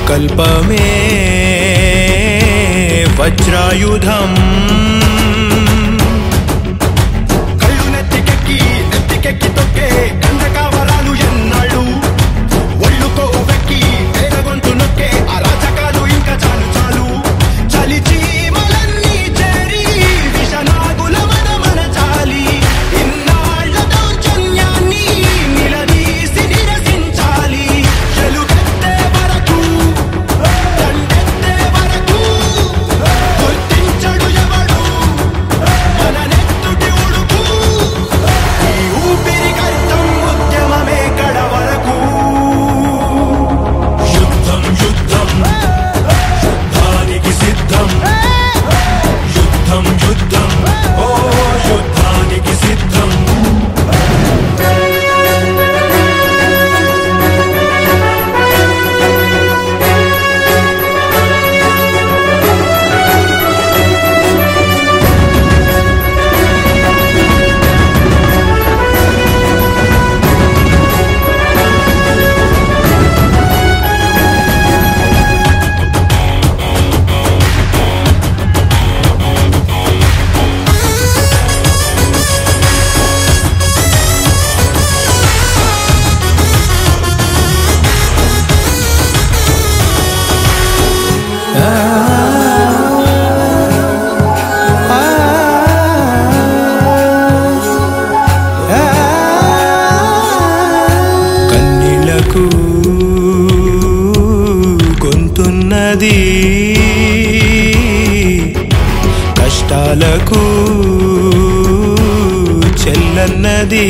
సంకల్పమే వజ్రాయుధం కళ్ళు నెత్తికెక్కి తొక్కే గంధకావరాలు ఎన్నాళ్ళు ఒళ్ళుకో వెక్కి వేగొంతు నొక్కే అరాచకాలు ఇంకా చాలు చాలు చలి చీమలన్నీ చేరి విషనాగుల మన చాలి ఇన్నాళ్ల దౌర్జన్యాన్ని నిలదీసి నిరసించాలి చెలుగెత్తే వరకు దండెత్తే వరకు గుర్తించడు ఎవడు మన నెత్తుటి ఉడుకు ఈ ఊపిరి కర్తం ఉద్యమమే కడ వరకు యుద్ధం యుద్ధం యుద్ధానికి సిద్ధం యుద్ధం యుద్ధం ఓ యుద్ధానికి సిద్ధం కన్నీళ్లకు గొంతున్నది కష్టాలకు చెల్లన్నది